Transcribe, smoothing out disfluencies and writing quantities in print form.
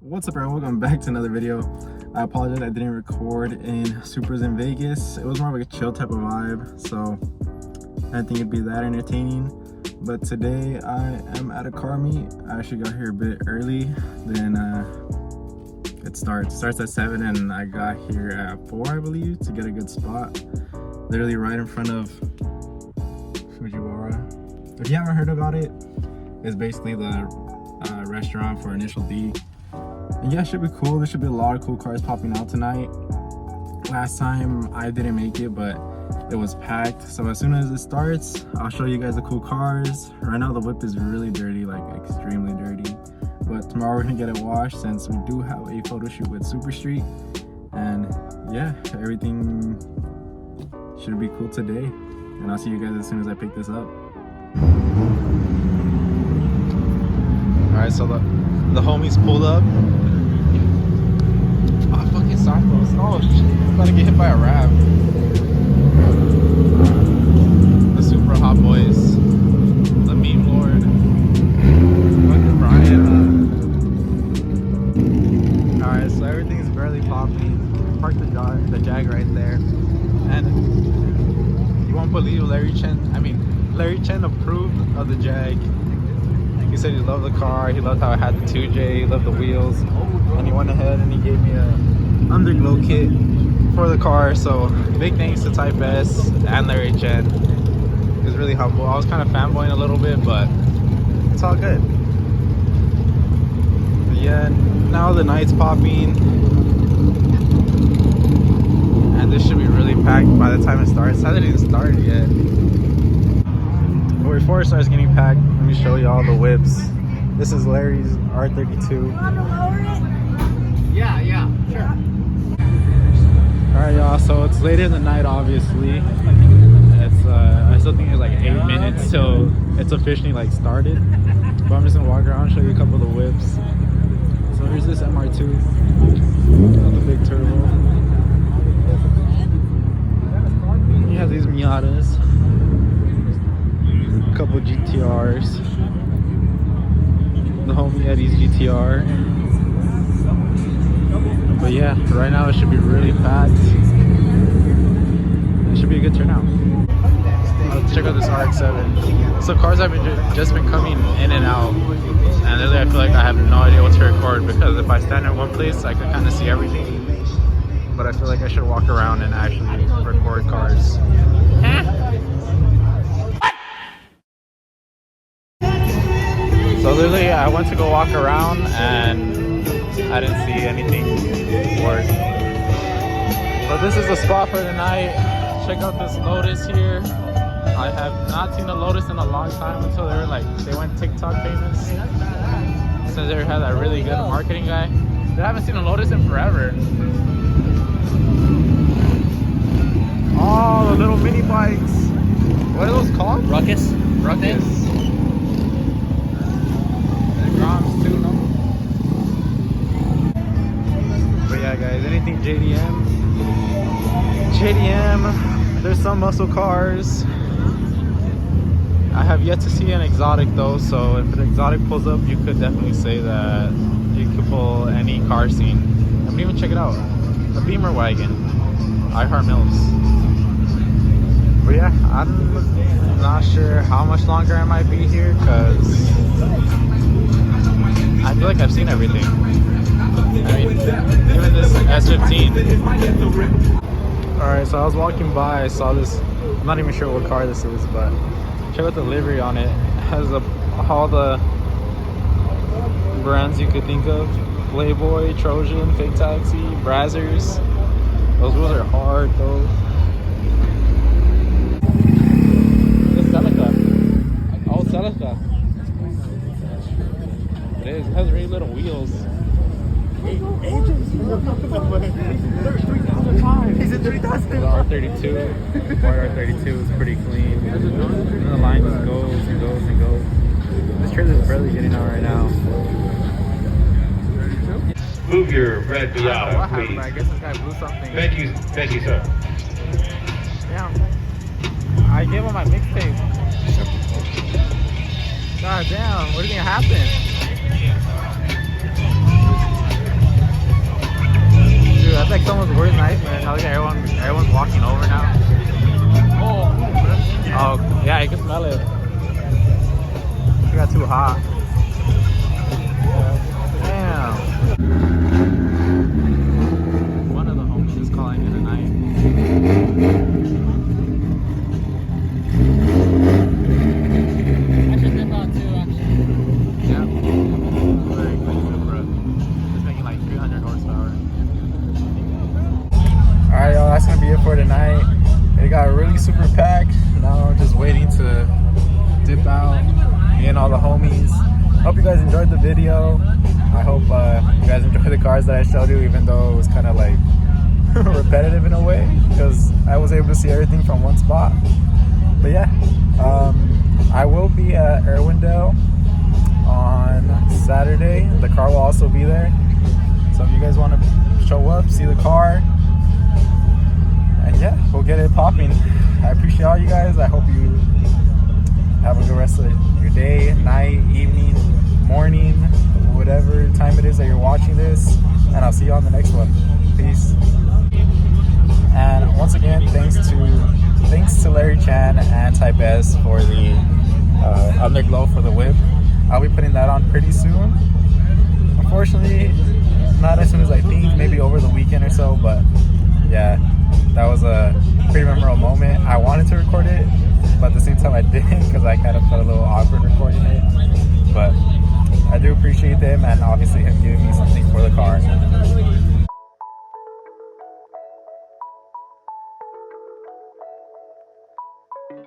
What's up, everyone? Welcome back to another video. I apologize I didn't record in Supras in Vegas. It was more of like a chill type of vibe, so I didn't think it'd be that entertaining. But today I am at a car meet. I actually got here a bit early than it starts at 7, and I got here at 4, I believe, to get a good spot. Literally right in front of Fujiwara. If you haven't heard about it, it's basically the restaurant for Initial D. And yeah, it should be cool. There should be a lot of cool cars popping out tonight. Last time I didn't make it, but it was packed. So as soon as it starts, I'll show you guys the cool cars. Right now the whip is really dirty, like extremely dirty. But tomorrow we're gonna get it washed since we do have a photo shoot with Super Street. And yeah, everything should be cool today. And I'll see you guys as soon as I pick this up. Alright, so the homies pulled up. Oh, fucking softballs. Oh, shit. I'm about to get hit by a Rav. The Supra hot boys. The meme lord. Fucking Brian. Alright, so everything's barely popping. Parked the Jag right there. And you won't believe Larry Chen approved of the Jag. He said he loved the car, he loved how it had the 2J, he loved the wheels, and he went ahead and he gave me a underglow kit for the car. So big thanks to Type S and Larry Chen. He was really humble. I was kind of fanboying a little bit, but it's all good. But yeah, now the night's popping, and this should be really packed by the time it starts. It hasn't even started yet. But before it starts getting packed, let me show you all the whips. This is Larry's R32. You want to lower it? Yeah, sure. Alright, y'all, so it's later in the night, obviously. It's I still think it's like 8 minutes till it's officially like started. But I'm just gonna walk around and show you a couple of the whips. So here's this MR2, the big turbo. You have these Miatas. Couple GTRs, the homie Eddie's GTR. But yeah, right now it should be really packed. It should be a good turnout. Let's check out this RX-7. So cars have just been coming in and out, and really I feel like I have no idea what to record, because if I stand in one place I can kind of see everything, but I feel like I should walk around and actually record cars. So literally, I went to go walk around and I didn't see anything work. But this is the spot for the night. Check out this Lotus here. I have not seen a Lotus in a long time until they went TikTok famous. Since they had that really good marketing guy. I haven't seen a Lotus in forever. Oh, the little mini bikes. What are those called? Ruckus. Too, no? But yeah, guys, anything JDM, there's some muscle cars. I have yet to see an exotic though, so if an exotic pulls up, you could definitely say that you could pull any car scene. I'm gonna even check it out. The Beamer wagon, I Heart Mills. But yeah, I'm not sure how much longer I might be here, because I feel like I've seen everything. I mean, even this S15. Alright, so I was walking by, I saw this. I'm not even sure what car this is, but check out the livery on it. It has all the brands you could think of. Playboy, Trojan, Fake Taxi, Brazzers. Those wheels are hard though. This Celica. Oh, Celica. It has really little wheels. He's in 3,000. The R32, white R32 is pretty clean. And the line just goes and goes and goes. This trailer's barely getting out right now. Move your red Miata, What happened? please. I guess this guy blew something. Thank you, sir. Damn. I gave him my mixtape. God damn, what do you think happened? Yeah, look at everyone. Everyone's walking over now. Oh, yeah, you can smell it. It got too hot. Damn. One of the homies is calling it a night. I should dip out too, actually. Yeah. Very quick Supra. It's making like 300 horsepower. Alright, y'all, that's gonna be it for tonight. It got really super packed. Now I'm just waiting to dip out. Me and all the homies. Hope you guys enjoyed the video. I hope you guys enjoyed the cars that I showed you, even though it was kind of like repetitive in a way, because I was able to see everything from one spot. But yeah, I will be at Irwindale on Saturday. The car will also be there. So if you guys want to show up, see the car, and yeah, we'll get it popping. I appreciate all you guys. I hope you have a good rest of your day, night, evening, morning, whatever time it is that you're watching this. And I'll see you on the next one. Peace. And once again, thanks to Larry Chen and Type S for the underglow for the whip. I'll be putting that on pretty soon. Unfortunately, not as soon as I think, maybe over the weekend or so, but yeah, that was a pretty memorable moment. I wanted to record it, but at the same time I didn't, because I kind of felt a little awkward recording it. But I do appreciate them, and obviously him giving me something for the car.